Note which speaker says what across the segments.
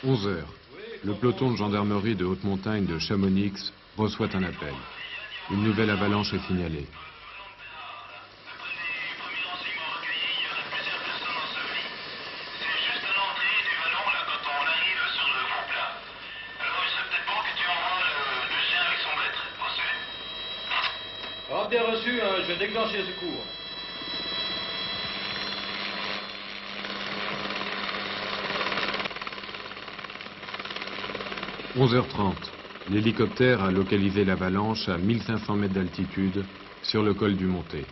Speaker 1: 11 heures. Le peloton de gendarmerie de haute montagne de Chamonix reçoit un appel. Une nouvelle avalanche est signalée.
Speaker 2: Alors, bien reçu, hein, je vais déclencher les secours.
Speaker 1: « 11h30. L'hélicoptère a localisé l'avalanche à 1500 mètres d'altitude sur le col du Monté. «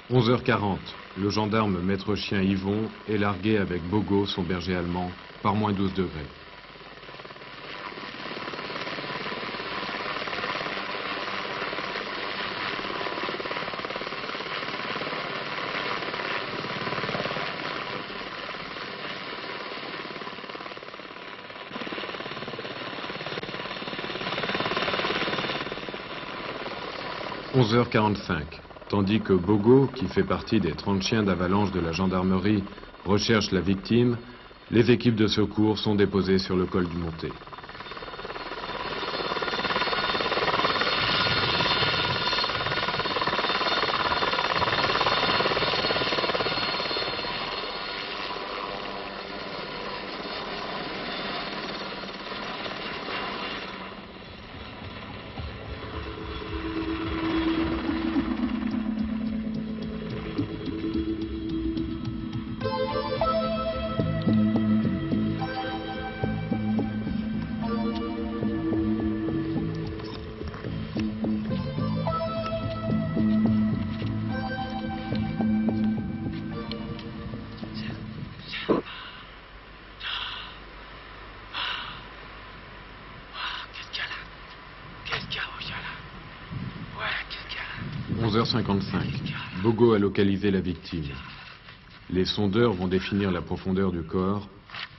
Speaker 1: 11h40. Le gendarme maître chien Yvon est largué avec Bogo, son berger allemand, par moins 12 degrés. « 11h45. Tandis que Bogo, qui fait partie des 30 chiens d'avalanche de la gendarmerie, recherche la victime, les équipes de secours sont déposées sur le col du Monté. « 11h55. Bogo a localisé la victime. Les sondeurs vont définir la profondeur du corps.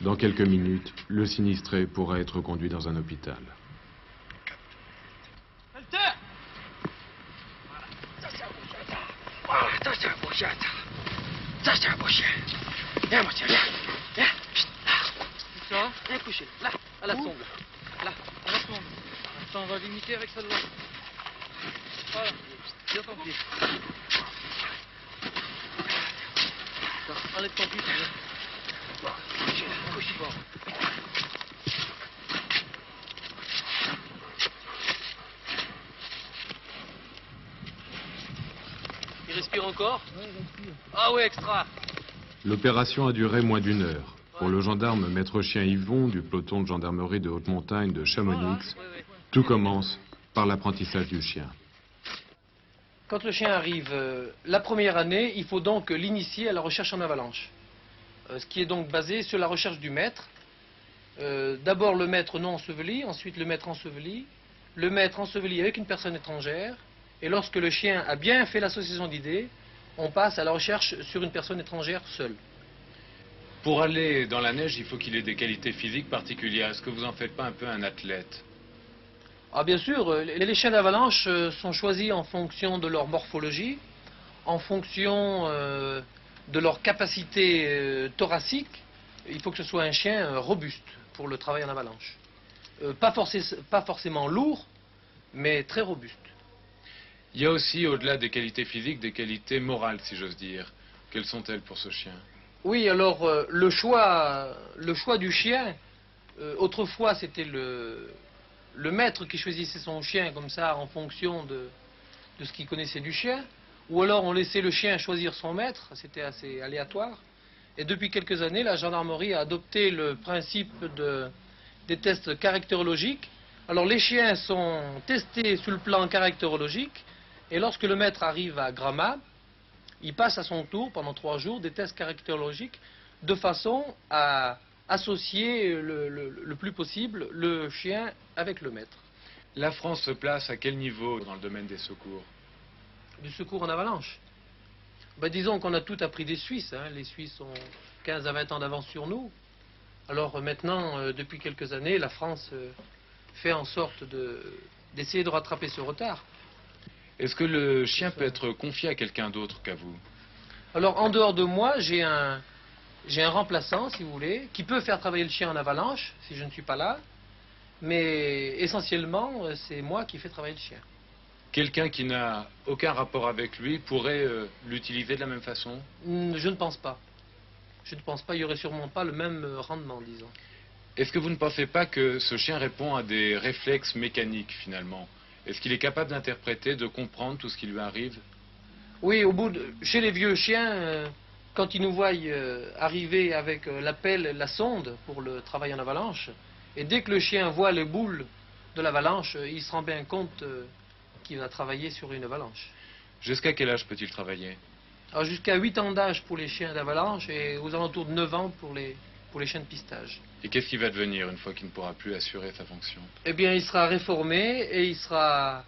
Speaker 1: Dans quelques minutes, le sinistré pourra être conduit dans un hôpital.
Speaker 3: Viens coucher, là, à la sonde. Là, à la sonde. Attends, on va limiter avec celle-là. Voilà, bien ton pied. Attends, enlève ton pied, viens. Couchez là, couchez fort. Il respire encore? Oui, il respire. Ah ouais, extra.
Speaker 1: L'opération a duré moins d'1 heure. Pour le gendarme maître chien Yvon du peloton de gendarmerie de haute montagne de Chamonix, tout commence par l'apprentissage du chien.
Speaker 3: Quand le chien arrive la première année, il faut donc l'initier à la recherche en avalanche. Ce qui est donc basé sur la recherche du maître. D'abord le maître non enseveli, ensuite le maître enseveli avec une personne étrangère. Et lorsque le chien a bien fait l'association d'idées, on passe à la recherche sur une personne étrangère seule.
Speaker 4: Pour aller dans la neige, il faut qu'il ait des qualités physiques particulières. Est-ce que vous en faites pas un peu un athlète?
Speaker 3: Ah bien sûr, les chiens d'avalanche sont choisis en fonction de leur morphologie, en fonction de leur capacité thoracique. Il faut que ce soit un chien robuste pour le travail en avalanche. Pas forcément lourd, mais très robuste.
Speaker 4: Il y a aussi, au-delà des qualités physiques, des qualités morales, si j'ose dire. Quelles sont-elles pour ce chien?
Speaker 3: Oui, alors le choix du chien, autrefois c'était le maître qui choisissait son chien comme ça en fonction de ce qu'il connaissait du chien, ou alors on laissait le chien choisir son maître, c'était assez aléatoire. Et depuis quelques années, la gendarmerie a adopté le principe des tests caractérologiques. Alors les chiens sont testés sur le plan caractérologique, et lorsque le maître arrive à Gramma, il passe à son tour, pendant 3 jours, des tests caractérologiques de façon à associer le plus possible le chien avec le maître.
Speaker 4: La France se place à quel niveau dans le domaine des secours?
Speaker 3: Du secours en avalanche. Ben, disons qu'on a tout appris des Suisses. Hein. Les Suisses ont 15 à 20 ans d'avance sur nous. Alors maintenant, depuis quelques années, la France fait en sorte d'essayer de rattraper ce retard.
Speaker 4: Est-ce que le chien peut être confié à quelqu'un d'autre qu'à vous?
Speaker 3: Alors, en dehors de moi, j'ai un remplaçant, si vous voulez, qui peut faire travailler le chien en avalanche, si je ne suis pas là. Mais essentiellement, c'est moi qui fais travailler le chien.
Speaker 4: Quelqu'un qui n'a aucun rapport avec lui pourrait l'utiliser de la même façon?
Speaker 3: Je ne pense pas. Je ne pense pas, il n'y aurait sûrement pas le même rendement, disons.
Speaker 4: Est-ce que vous ne pensez pas que ce chien répond à des réflexes mécaniques, finalement? Est-ce qu'il est capable d'interpréter, de comprendre tout ce qui lui arrive?
Speaker 3: Oui, chez les vieux chiens, quand ils nous voient arriver avec la pelle, la sonde pour le travail en avalanche, et dès que le chien voit les boules de l'avalanche, il se rend bien compte qu'il va travailler sur une avalanche.
Speaker 4: Jusqu'à quel âge peut-il travailler?
Speaker 3: Alors jusqu'à 8 ans d'âge pour les chiens d'avalanche et aux alentours de 9 ans pour les chiens de pistage.
Speaker 4: Et qu'est-ce qu'il va devenir une fois qu'il ne pourra plus assurer sa fonction?
Speaker 3: Eh bien, il sera réformé et il sera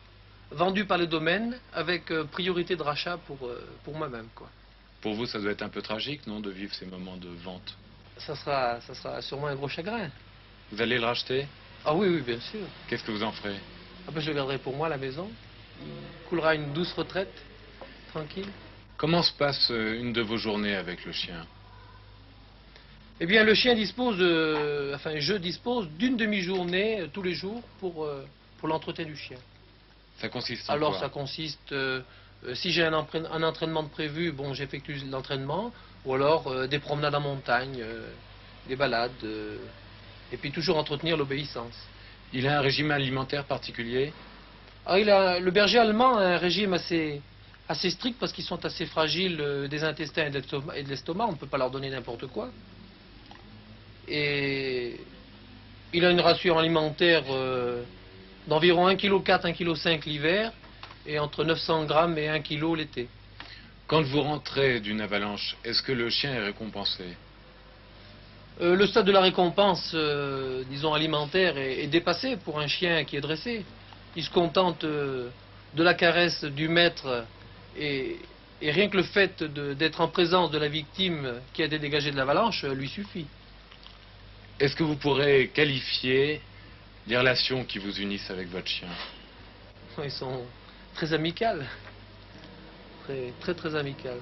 Speaker 3: vendu par le domaine avec priorité de rachat pour moi-même, quoi.
Speaker 4: Pour vous, ça doit être un peu tragique, non, de vivre ces moments de vente?
Speaker 3: Ça sera sûrement un gros chagrin.
Speaker 4: Vous allez le racheter?
Speaker 3: Ah oui, oui, bien sûr.
Speaker 4: Qu'est-ce que vous en ferez?
Speaker 3: Ah ben, je le garderai pour moi à la maison. Il coulera une douce retraite, tranquille.
Speaker 4: Comment se passe une de vos journées avec le chien?
Speaker 3: Eh bien, le chien dispose, je dispose d'une demi-journée tous les jours pour l'entretien du chien.
Speaker 4: Ça consiste en
Speaker 3: Alors,
Speaker 4: quoi?
Speaker 3: ça consiste, si j'ai un entraînement de prévu, bon, j'effectue l'entraînement, ou alors des promenades en montagne, des balades, et puis toujours entretenir l'obéissance.
Speaker 4: Il a un régime alimentaire particulier?
Speaker 3: Ah, le berger allemand a un régime assez strict parce qu'ils sont assez fragiles des intestins et de l'estomac, on ne peut pas leur donner n'importe quoi. Et il a une ration alimentaire d'environ 1,4 kg, 1,5 kg l'hiver et entre 900 grammes et 1 kg l'été.
Speaker 4: Quand vous rentrez d'une avalanche, est-ce que le chien est récompensé?
Speaker 3: Le stade de la récompense, disons alimentaire, est dépassé pour un chien qui est dressé. Il se contente de la caresse du maître et rien que le fait d'être en présence de la victime qui a été dégagée de l'avalanche lui suffit.
Speaker 4: Est-ce que vous pourrez qualifier les relations qui vous unissent avec votre chien?
Speaker 3: Ils sont très amicales, très amicales.